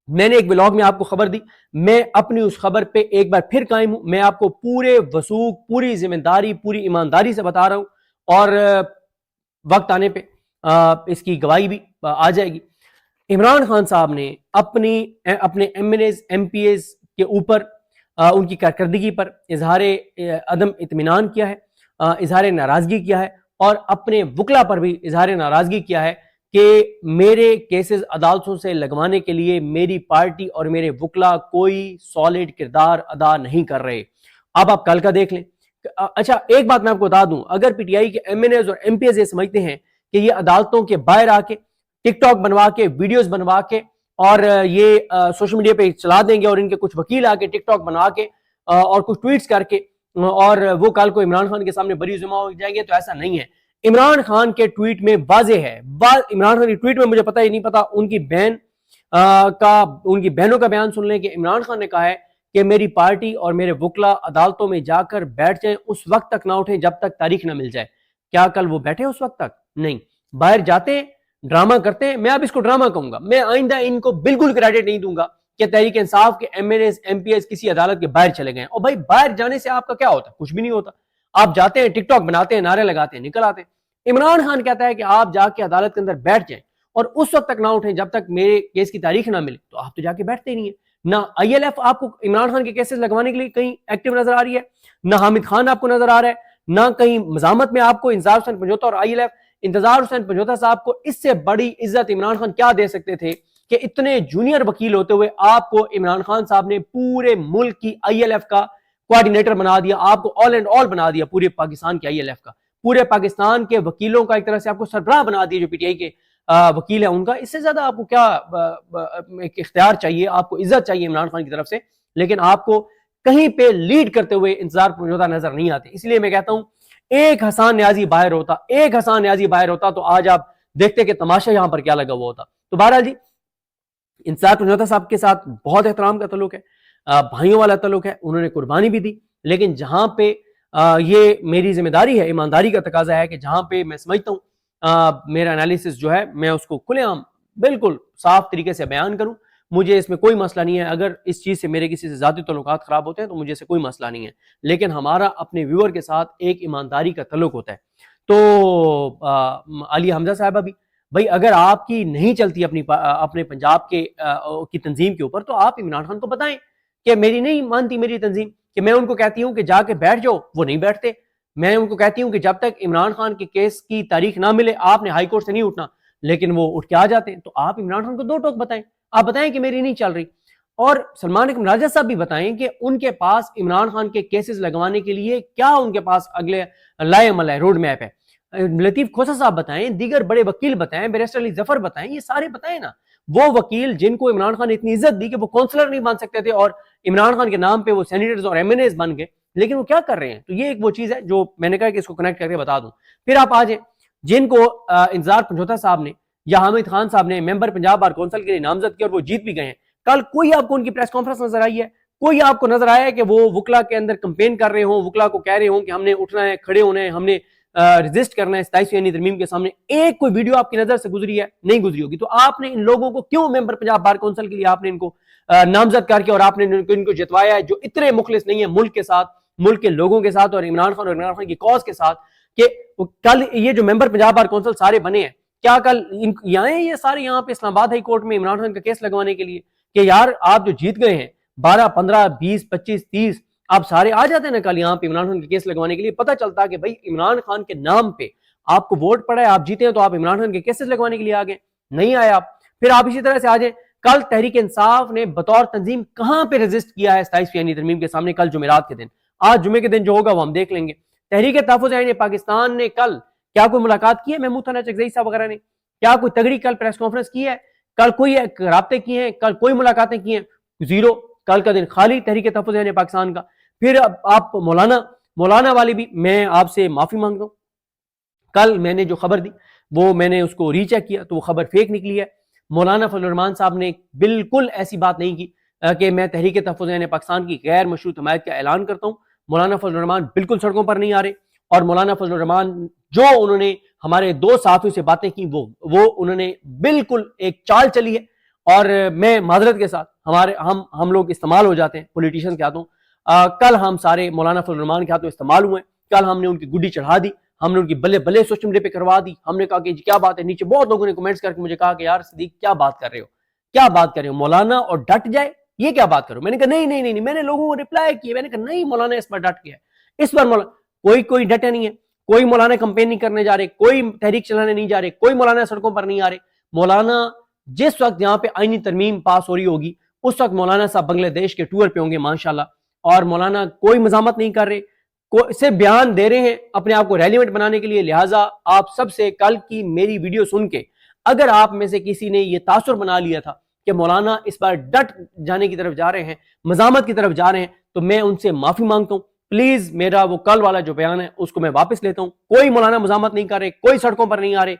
میں نے ایک ولاگ میں آپ کو خبر دی، میں اپنی اس خبر پہ ایک بار پھر قائم ہوں. میں آپ کو پورے وثوق، پوری ذمہ داری، پوری ایمانداری سے بتا رہا ہوں، اور وقت آنے پہ اس کی گواہی بھی آ جائے گی. عمران خان صاحب نے اپنے M N As, M P As کے اوپر ان کی کارکردگی پر اظہار عدم اطمینان کیا ہے، اظہار ناراضگی کیا ہے، اور اپنے وکلا پر بھی اظہار ناراضگی کیا ہے کہ میرے کیسز عدالتوں سے لگوانے کے لیے میری پارٹی اور میرے وکلا کوئی سالڈ کردار ادا نہیں کر رہے. اب آپ کل کا دیکھ لیں. اچھا ایک بات میں آپ کو بتا دوں، اگر پی ٹی آئی کے ایم این ایز اور ایم پی ایز یہ سمجھتے ہیں کہ یہ عدالتوں کے باہر آ کے ٹک ٹاک بنوا کے، ویڈیوز بنوا کے، اور یہ سوشل میڈیا پہ چلا دیں گے، اور ان کے کچھ وکیل آ کے ٹک ٹاک بنوا کے اور کچھ ٹویٹس کر کے اور وہ کل کو عمران خان کے سامنے بری ذمہ ہو جائیں گے، تو ایسا نہیں ہے. عمران خان کے ٹویٹ میں واضح ہے، عمران خان کی ٹویٹ میں مجھے پتہ ہی نہیں پتا ان کی بہنوں کا بیان سن لیں کہ عمران خان نے کہا ہے کہ میری پارٹی اور میرے وکلا عدالتوں میں جا کر بیٹھ جائیں، اس وقت تک نہ اٹھیں جب تک تاریخ نہ مل جائے. کیا کل وہ بیٹھے اس وقت تک؟ نہیں. باہر جاتے ہیں، ڈرامہ کرتے ہیں. میں اب اس کو ڈرامہ کہوں گا، میں آئندہ ان کو بالکل کریڈٹ نہیں دوں گا کہ تحریک انصاف کے M N As, M P As کسی عدالت کے باہر چلے گئے. اور بھائی باہر جانے سے آپ کا کیا ہوتا ہے؟ کچھ بھی نہیں ہوتا. آپ جاتے ہیں، ٹک ٹاک بناتے ہیں، نعرے لگاتے ہیں، نکل آتے ہیں. عمران خان کہتا ہے کہ آپ جا کے عدالت کے اندر بیٹھ جائیں اور اس وقت تک نہ اٹھیں جب تک میرے کیس کی تاریخ نہ ملے. تو آپ تو جا کے بیٹھتے ہی نہیں ہیں. نہ آئی ایل ایف آپ کو عمران خان کے کیسز لگوانے کے لیے کہیں ایکٹیو نظر آ رہی ہے، نہ حامد خان آپ کو نظر آ رہا ہے، نہ کہیں مزاحمت میں آپ کو انتظار حسین پنجوتا اور آئی ایل ایف. انتظار حسین پنجوتا صاحب کو اس سے بڑی عزت عمران خان کیا دے سکتے تھے کہ اتنے جونیئر وکیل ہوتے ہوئے آپ کو عمران خان صاحب نے پورے ملک کی آئی ایل ایف کا کوارڈینیٹر بنا دیا، آپ کو آل اینڈ آل بنا دیا پورے پاکستان کے آئی ایل ایف کا، پورے پاکستان کے وکیلوں کا ایک طرح سے آپ کو سربراہ بنا دیا جو پی ٹی آئی کے وکیل ہے ان کا. اس سے زیادہ آپ کو کیا ایک اختیار چاہیے، آپ کو عزت چاہیے عمران خان کی طرف سے. لیکن آپ کو کہیں پہ لیڈ کرتے ہوئے انتظار پنجوتا نظر نہیں آتے. اس لیے میں کہتا ہوں ایک حسان نیازی باہر ہوتا تو آج آپ دیکھتے کہ تماشا یہاں پر کیا لگا ہوا ہوتا. تو بہرحال جی، انتظار پنجوتا صاحب کے ساتھ بہت احترام کا تعلق ہے، بھائیوں والا تعلق ہے، انہوں نے قربانی بھی دی. لیکن جہاں پہ یہ میری ذمہ داری ہے، ایمانداری کا تقاضا ہے کہ جہاں پہ میں سمجھتا ہوں میرا انالیسس جو ہے میں اس کو کھلے عام بالکل صاف طریقے سے بیان کروں. مجھے اس میں کوئی مسئلہ نہیں ہے. اگر اس چیز سے میرے کسی سے ذاتی تعلقات خراب ہوتے ہیں تو مجھے اس سے کوئی مسئلہ نہیں ہے. لیکن ہمارا اپنے ویور کے ساتھ ایک ایمانداری کا تعلق ہوتا ہے. تو عالیہ حمزہ صاحبہ بھی بھائی اگر آپ کی نہیں چلتی اپنے پنجاب کی تنظیم کے اوپر، تو آپ عمران خان کو بتائیں کہ میری نہیں مانتی میری تنظیم، کہ میں ان کو کہتی ہوں کہ جا کے بیٹھ جاؤ، وہ نہیں بیٹھتے. میں ان کو کہتی ہوں کہ جب تک عمران خان کے کیس کی تاریخ نہ ملے آپ نے ہائی کورٹ سے نہیں اٹھنا، لیکن وہ اٹھ کے آ جاتے ہیں. تو آپ عمران خان کو دو ٹوک بتائیں، آپ بتائیں کہ میری نہیں چل رہی. اور سلمان اکرم راجہ صاحب بھی بتائیں کہ ان کے پاس عمران خان کے کیسز لگوانے کے لیے کیا ان کے پاس اگلے لائے عمل ہے، روڈ میپ ہے. لطیف کھوسہ صاحب بتائیں، دیگر بڑے وکیل بتائیں، بیرسٹر علی ظفر بتائیں، یہ سارے بتائیں نا. وہ وکیل جن کو عمران خان نے اتنی عزت دی کہ وہ کونسلر نہیں بن سکتے تھے اور عمران خان کے نام پہ وہ سینیٹرز اور ایم این ایز بن گئے، لیکن وہ کیا کر رہے ہیں. تو یہ ایک وہ چیز ہے جو میں نے کہا کہ اس کو کنیکٹ کر کے بتا دوں. پھر آپ آ جائیں جن کو انتظار پنجوتا صاحب نے یا حامد خان صاحب نے ممبر پنجاب بار کونسل کے لیے نامزد کیا اور وہ جیت بھی گئے ہیں. کل کوئی آپ کو ان کی پریس کانفرنس نظر آئی ہے؟ کوئی آپ کو نظر آیا ہے کہ وہ وکلا کے اندر کمپین کر رہے ہوں، وکلا کو کہہ رہے ہوں کہ ہم نے اٹھنا ہے، کھڑے ہونا ہے، ہم نے ریزسٹ کرنا ہے 27ویں ترمیم کے سامنے؟ ایک کوئی ویڈیو آپ کی نظر سے گزری ہے؟ نہیں گزری ہوگی. تو آپ نے ان لوگوں کو کیوں ممبر پنجاب بار کونسل کے لیے آپ نے ان کو نامزد کر کے اور آپ نے ان کو جتوایا ہے جو اتنے مخلص نہیں ہیں ملک کے ساتھ، ملک کے لوگوں کے ساتھ اور عمران خان کی کاز کے ساتھ؟ کہ کل یہ جو ممبر پنجاب بار کونسل سارے بنے ہیں، کیا کل یہاں یہ سارے یہاں پہ اسلام آباد ہائی کورٹ میں عمران خان کا کیس لگوانے کے لیے کہ یار آپ جو جیت گئے ہیں 12 15 20 25 30 آپ سارے آ جاتے ہیں نا کل یہاں پہ عمران خان کے کیس لگوانے کے لیے؟ پتہ چلتا کہ بھائی عمران خان کے نام پہ آپ کو ووٹ پڑا ہے، آپ جیتے ہیں تو آپ عمران خان کے کیسز لگوانے کے لیے آ گئے. نہیں آئے آپ. پھر آپ اسی طرح سے آ جائیں، کل تحریک انصاف نے بطور تنظیم کہاں پہ ریزسٹ کیا ہے 27ویں ترمیم کے سامنے کل جمعرات کے دن؟ آج جمعے کے دن جو ہوگا وہ ہم دیکھ لیں گے. تحریک تحفظ عین پاکستان نے کل کیا کوئی ملاقات کی ہے محمود ثنا چکزئی صاحب وغیرہ نے؟ کیا کوئی تگڑی کل پریس کانفرنس کی ہے؟ کل کوئی رابطے کیے ہیں؟ کل کوئی ملاقاتیں کی ہیں؟ زیرو. کل کا دن خالی تحریک تحفظ عین پاکستان کا. پھر آپ مولانا والی بھی میں آپ سے معافی مانگتا ہوں. کل میں نے جو خبر دی وہ میں نے اس کو ری چیک کیا تو وہ خبر فیک نکلی ہے. مولانا فضل الرحمان صاحب نے بالکل ایسی بات نہیں کی کہ میں تحریک تحفظ عین پاکستان کی غیر مشروط حمایت کا اعلان کرتا ہوں. مولانا فضل الرحمان بالکل سڑکوں پر نہیں آ رہے، اور مولانا فضل الرحمان جو انہوں نے ہمارے دو صحافیوں سے باتیں کی وہ انہوں نے بالکل ایک چال چلی ہے اور میں معذرت کے ساتھ ہم لوگ استعمال ہو جاتے ہیں پولیٹیشین کے ہاتھوں. کل ہم سارے مولانا فضل الرحمان کے ہاتھوں استعمال ہوئے. کل ہم نے ان کی گڈی چڑھا دی, ہم نے ان کی بلے بلے سوشل میڈیا پہ کروا دی. ہم نے کہا کہ جی کیا بات ہے. نیچے بہت لوگوں نے کمنٹس کر کے مجھے کہا کہ یار صدیق کیا بات کر رہے ہو, کیا بات کر رہے ہو, مولانا اور ڈٹ جائے یہ کیا بات کرو. میں نے کہا نہیں نہیں نہیں, میں نے لوگوں کو رپلائی کیا, میں نے کہا نہیں مولانا اس پر ڈٹ گیا ہے, اس پر مولانا کوئی ڈٹے نہیں ہے, کوئی مولانا کمپین نہیں کرنے جا رہے, کوئی تحریک چلانے نہیں جا رہے, کوئی مولانا سڑکوں پر نہیں آ رہے. مولانا جس وقت یہاں پہ آئینی ترمیم پاس ہو رہی ہوگی اس وقت مولانا صاحب بنگلہ دیش کے ٹور پہ ہوں گے ماشاءاللہ, اور مولانا کوئی مزاحمت نہیں کر رہے, صرف بیان دے رہے ہیں اپنے آپ کو ریلیونٹ بنانے کے لیے. لہٰذا آپ سب سے کل کی میری ویڈیو سن کے اگر آپ میں سے کسی نے یہ تاثر بنا لیا تھا کہ مولانا اس بار ڈٹ جانے کی طرف جا رہے ہیں, مزاحمت کی طرف جا رہے ہیں, تو میں ان سے معافی مانگتا ہوں. پلیز میرا وہ کل والا جو بیان ہے اس کو میں واپس لیتا ہوں. کوئی مولانا مزاحمت نہیں کر رہے, کوئی سڑکوں پر نہیں آ رہے,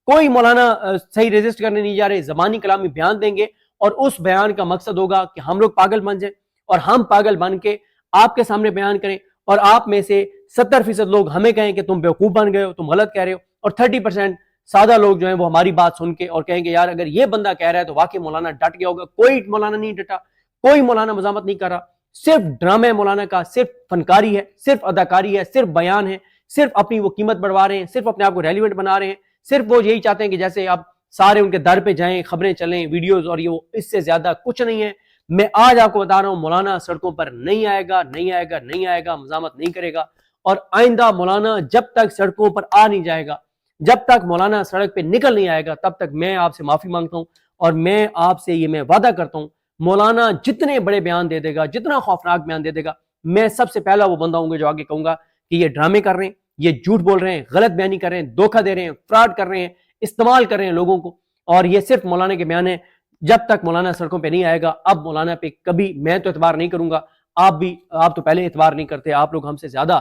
کوئی مولانا صحیح ریزسٹ کرنے نہیں جا رہے. زبانی کلامی بیان دیں گے اور اس بیان کا مقصد ہوگا کہ ہم لوگ پاگل بن جائیں اور ہم پاگل بن کے آپ کے سامنے بیان کریں, اور آپ میں سے 70% لوگ ہمیں کہیں کہ تم بیوقوف بن گئے ہو, تم غلط کہہ رہے ہو, اور 30% سادہ لوگ جو ہیں وہ ہماری بات سن کے اور کہیں گے یار اگر یہ بندہ کہہ رہا ہے تو واقعی مولانا ڈٹ گیا ہوگا. کوئی مولانا نہیں ڈٹا, کوئی مولانا مزاحمت نہیں کر رہا. صرف ڈرامہ ہے مولانا کا, صرف فنکاری ہے, صرف اداکاری ہے, صرف بیان ہے, صرف اپنی وہ قیمت بڑھوا رہے ہیں, صرف اپنے آپ کو ریلیونٹ بنا رہے ہیں, صرف وہ یہی چاہتے ہیں کہ جیسے اب سارے ان کے در پہ جائیں, خبریں چلیں, ویڈیوز, اور یہ وہ, اس سے زیادہ کچھ نہیں ہے. میں آج آپ کو بتا رہا ہوں مولانا سڑکوں پر نہیں آئے گا, نہیں آئے گا, نہیں آئے گا, مزاحمت نہیں کرے گا. اور آئندہ مولانا جب تک سڑکوں پر آ نہیں جائے گا, جب تک مولانا سڑک پہ نکل نہیں آئے گا, تب تک میں آپ سے معافی مانگتا ہوں. اور میں آپ سے یہ میں وعدہ کرتا ہوں مولانا جتنے بڑے بیان دے دے گا, جتنا خوفناک بیان دے دے گا, میں سب سے پہلا وہ بندہ ہوں گا جو آگے کہوں گا کہ یہ ڈرامے کر رہے ہیں, یہ جھوٹ بول رہے ہیں, غلط بیانی کر رہے ہیں, دھوکہ دے رہے ہیں, فراڈ کر رہے ہیں, استعمال کر رہے ہیں لوگوں کو, اور یہ صرف مولانا کے بیان ہے. جب تک مولانا سڑکوں پہ نہیں آئے گا اب مولانا پہ کبھی میں تو اعتبار نہیں کروں گا. آپ تو پہلے اعتبار نہیں کرتے, آپ لوگ ہم سے زیادہ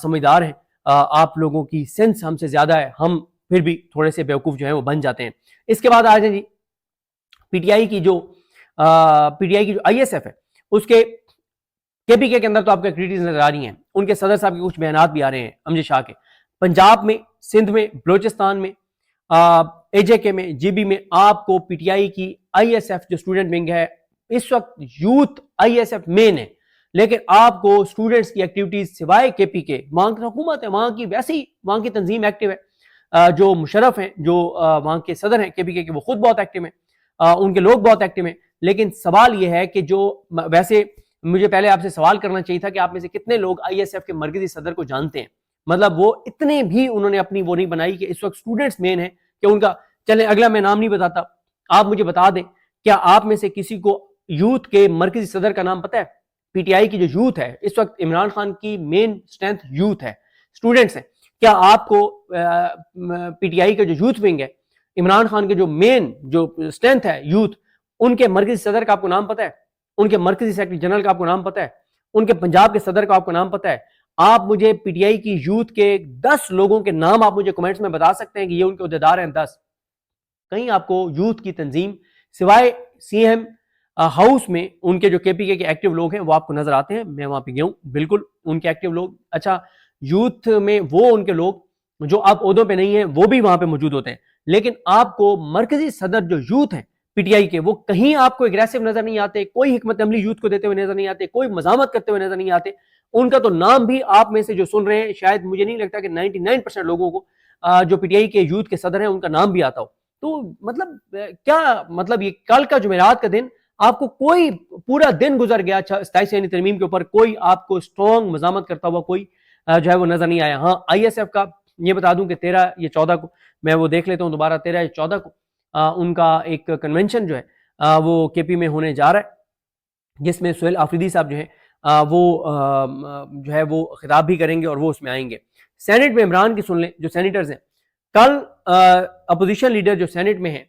سمجھدار ہیں, آپ لوگوں کی سینس ہم سے زیادہ ہے, ہم پھر بھی تھوڑے سے بیوقوف جو ہیں وہ بن جاتے ہیں. اس کے بعد آ جائیں جی پی ٹی آئی کی جو آئی ایس ایف ہے اس کے پی کے اندر تو آپ کو ایکٹیویٹیز نظر آ رہی ہیں. ان کے صدر صاحب کے کچھ بیانات بھی آ رہے ہیں امجد شاہ کے. پنجاب میں, سندھ میں, بلوچستان میں, اے جے کے میں, جی بی میں آپ کو پی ٹی آئی کی آئی ایس ایف جو اسٹوڈنٹ ونگ ہے اس وقت یوتھ آئی ایس ایف مین ہے, لیکن آپ کو اسٹوڈنٹس کی ایکٹیویٹیز سوائے کے پی کے, وہاں کی حکومت ہے, وہاں کی ویسی وہاں کی تنظیم ایکٹیو ہے, جو مشرف ہیں, جو وہاں کے صدر ہیں کے پی کے وہ خود بہت ایکٹیو ہیں, ان کے لوگ بہت ایکٹیو ہیں. لیکن سوال یہ ہے کہ جو ویسے مجھے پہلے آپ سے سوال کرنا چاہیے تھا کہ آپ میں سے کتنے لوگ آئی ایس ایف کے مرکزی صدر کو جانتے ہیں. مطلب وہ اتنے بھی انہوں نے اپنی وہ نہیں بنائی کہ اس وقت اسٹوڈنٹس مین ہیں کہ ان کا, چلیں اگلا میں نام نہیں بتاتا, آپ مجھے بتا دیں کیا آپ میں سے کسی کو یوتھ کے مرکزی صدر کا نام پتہ ہے؟ پی ٹی آئی کی جو یوتھ ہے اس وقت عمران خان کی مین اسٹرینتھ یوتھ ہے, اسٹوڈنٹس ہیں. کیا آپ کو پی ٹی آئی کا جو یوتھ ونگ ہے, عمران خان کے جو مین جو اسٹرینتھ ہے یوتھ, ان کے مرکزی صدر کا آپ کو نام پتہ ہے؟ ان کے مرکزی سیکرٹری جنرل کا آپ کو نام پتہ ہے؟ ان کے پنجاب کے صدر کا آپ کو نام پتہ ہے؟ آپ مجھے پی ٹی آئی کی یوتھ کے 10 لوگوں کے نام آپ مجھے کمنٹس میں بتا سکتے ہیں کہ یہ ان کے عہدیدار ہیں 10؟ کہیں آپ کو یوتھ کی تنظیم سوائے سی ایم ہاؤس میں ان کے جو کے پی کے ایکٹیو لوگ ہیں وہ آپ کو نظر آتے ہیں؟ میں وہاں پہ گیا ہوں, بالکل ان کے ایکٹیو لوگ. اچھا یوتھ میں وہ ان کے لوگ جو آپ عہدوں پہ نہیں ہیں وہ بھی وہاں پہ موجود ہوتے ہیں, لیکن آپ کو مرکزی صدر جو یوتھ ہیں پی ٹی آئی کے وہ کہیں آپ کو اگریسو نظر نہیں آتے, کوئی حکمت عملی یوتھ کو دیتے ہوئے نظر نہیں آتے, کوئی مزاحمت کرتے ہوئے نظر نہیں آتے. ان کا تو نام بھی آپ میں سے جو سن رہے ہیں شاید مجھے نہیں لگتا کہ 99% لوگوں کو جو پی ٹی آئی کے یوتھ کے صدر ہیں ان کا نام بھی آتا ہو. تو مطلب کیا مطلب یہ کل کا جمعرات کا دن آپ کو کوئی پورا دن گزر گیا 27 یعنی ترمیم کے اوپر, کوئی آپ کو اسٹرانگ مزاحمت کرتا ہوا کوئی جو ہے وہ نظر نہیں آیا. ہاں آئی ایس ایف کا یہ بتا دوں کہ 13 یا 14 کو میں وہ دیکھ لیتا ہوں دوبارہ, 13 یا 14 کو ان کا ایک کنونشن جو ہے وہ کے پی میں ہونے جا رہا ہے, جس میں سہیل آفریدی صاحب جو ہیں وہ جو ہے وہ خطاب بھی کریں گے اور وہ اس میں آئیں گے. سینٹ میں عمران کی سن لیں, جو سینیٹرز ہیں کل اپوزیشن لیڈر جو سینٹ میں ہیں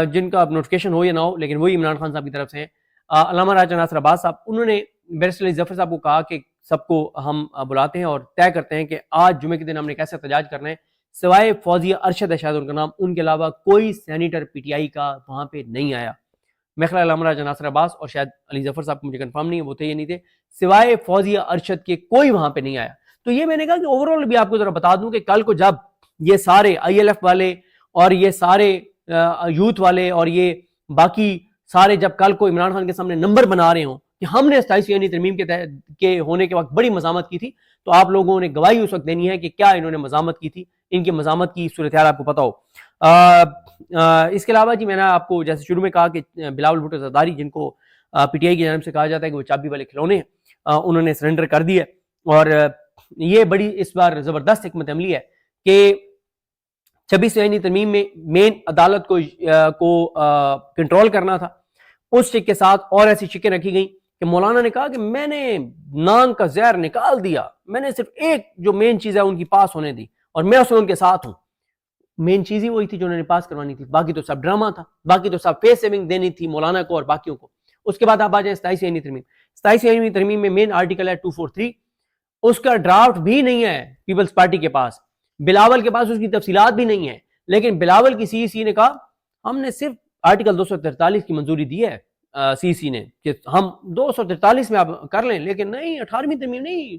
جن کا نوٹیفکیشن ہو یا نہ ہو لیکن وہی عمران خان صاحب کی طرف سے ہیں, علامہ راجہ ناصر عباس صاحب, انہوں نے بیرسٹر علی ظفر صاحب کو کہا کہ سب کو ہم بلاتے ہیں اور طے کرتے ہیں کہ آج جمعے کے دن ہم نے کیسے احتجاج کرنا ہے, سوائے فوزیہ ارشد ہے شاید ان کا نام, ان کے علاوہ کوئی سینیٹر پی ٹی آئی کا وہاں پہ نہیں آیا. میرے خیال علامہ راجہ ناصر عباس اور شاید علی ظفر صاحب کو مجھے کنفرم نہیں ہے وہ تھے یا نہیں تھے, سوائے فوزیہ ارشد کے کوئی وہاں پہ نہیں آیا. تو یہ میں نے کہا کہ اوورآل بھی آپ کو ذرا بتا دوں کہ کل کو جب یہ سارے آئی ایل ایف والے اور یہ سارے یوتھ والے اور یہ باقی سارے جب کل کو عمران خان کے سامنے نمبر بنا رہے ہوں کہ ہم نے 27ویں آئینی ترمیم کے ہونے کے وقت بڑی مزاحمت کی تھی، تو آپ لوگوں نے گواہی اس وقت دینی ہے کہ کیا انہوں نے مزاحمت کی تھی، ان کی مزاحمت کی صورتحال آپ کو پتا ہو۔ اس کے علاوہ جی میں نے آپ کو جیسے شروع میں کہا کہ بلاول بھٹو زرداری جن کو پی ٹی آئی کی جانب سے کہا جاتا ہے کہ وہ چابی والے کھلونے ہیں، انہوں نے سرنڈر کر دیا، اور یہ بڑی اس بار زبردست حکمت عملی ہے کہ 26ویں آئینی ترمیم میں مین عدالت کو کنٹرول کرنا تھا، اس شک کے ساتھ اور ایسی شکیں رکھی گئیں کہ مولانا نے کہا کہ میں نے نان کا زہر نکال دیا، میں نے صرف ایک جو مین چیز ہے ان کی پاس ہونے دی اور میں اس میں ان کے ساتھ ہوں۔ مین چیز ہی وہی تھی جو انہوں نے پاس کروانی تھی، باقی تو سب ڈرامہ تھا، باقی تو سب فیس سیونگ دینی تھی مولانا کو اور باقیوں کو۔ اس کے بعد آپ آ جائیں 27ویں آئینی ترمیم۔ 27ویں آئینی ترمیم میں مین آرٹیکل ہے 243، اس کا ڈرافٹ بھی نہیں ہے پیپلز پارٹی کے پاس، بلاول کے پاس اس کی تفصیلات بھی نہیں ہے، لیکن بلاول کی سی سی نے کہا ہم نے صرف آرٹیکل 243 کی منظوری دی ہے سی سی نے کہ ہم 243 میں آپ کر لیں، لیکن نہیں 18ویں ترمیم نہیں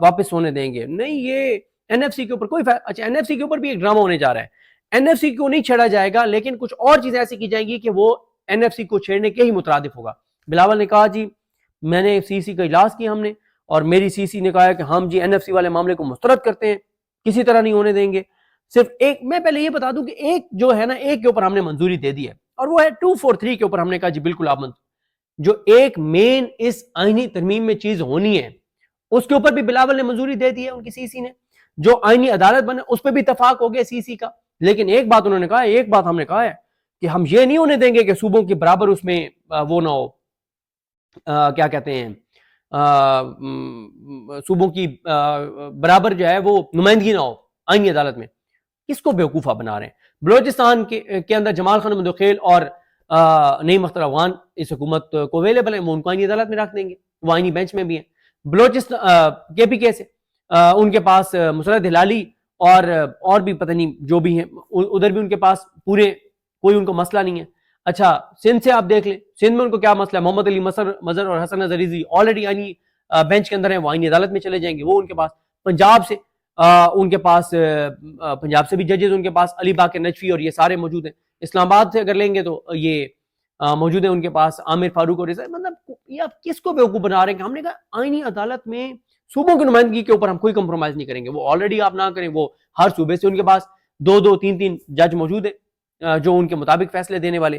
واپس ہونے دیں گے، نہیں یہ این ایف سی کے اوپر کوئی اچھا این ایف سی کے اوپر بھی ایک ڈرامہ ہونے جا رہا ہے، این ایف سی کو نہیں چھیڑا جائے گا لیکن کچھ اور چیزیں ایسی کی جائیں گی کہ وہ این ایف سی کو چھیڑنے کے ہی مترادف ہوگا۔ بلاول نے کہا جی میں نے سی سی کا اجلاس کیا ہم نے، اور میری سی سی نے کہا کہ ہم جی این ایف سی والے معاملے کو مسترد کرتے ہیں، کسی طرح نہیں ہونے دیں گے۔ صرف ایک میں پہلے یہ بتا دوں کہ ایک جو ہے نا ایک کے اوپر ہم نے منظوری دے دی ہے، اور وہ ہے 243 کے اوپر ہم نے کہا جی بالکل آپ جو ایک مین اس آئینی ترمیم میں چیز ہونی ہے اس کے اوپر بھی بلاول نے منظوری دے دی ہے ان کی سی سی نے، جو آئینی عدالت بنے اس پہ بھی اتفاق ہو گیا سی سی کا، لیکن ایک بات انہوں نے کہا ہے، ایک بات ہم نے کہا ہے کہ ہم یہ نہیں ہونے دیں گے کہ صوبوں کے برابر اس میں وہ نہ ہو، کیا کہتے ہیں صوبوں کی برابر جو ہے وہ نمائندگی نہ ہو آئینی عدالت میں۔ کس کو بیوقوفہ بنا رہے ہیں؟ بلوچستان کے اندر جمال خان مندوخیل اور نعیم اختر افغان اس حکومت کو اویلیبل ہیں، وہ ان کو آئینی عدالت میں رکھ دیں گے، وہ آئینی بینچ میں بھی ہیں۔ بلوچستان کے پی کے سے ان کے پاس مسرت ہلالی اور بھی پتہ نہیں جو بھی ہیں، ادھر بھی ان کے پاس پورے کوئی ان کو مسئلہ نہیں ہے۔ اچھا سندھ سے آپ دیکھ لیں، سندھ میں ان کو کیا مسئلہ ہے، محمد علی مظہر اور حسن عزیزی آلریڈی آئینی بینچ کے اندر ہیں، وہ آئینی عدالت میں چلے جائیں گے، وہ ان کے پاس۔ پنجاب سے ان کے پاس پنجاب سے بھی ججز ان کے پاس علی باقر نجفی اور یہ سارے موجود ہیں۔ اسلام آباد سے اگر لیں گے تو یہ موجود ہیں ان کے پاس عامر فاروق اور مطلب یہ آپ کس کو بیوقوف بنا رہے ہیں کہ ہم نے کہا آئینی عدالت میں صوبوں کی نمائندگی کے اوپر ہم کوئی کمپرومائز نہیں کریں گے، وہ آلریڈی آپ نہ کریں، وہ ہر صوبے سے ان کے پاس 2-2 3-3 جج موجود ہیں جو ان کے مطابق فیصلے دینے والے۔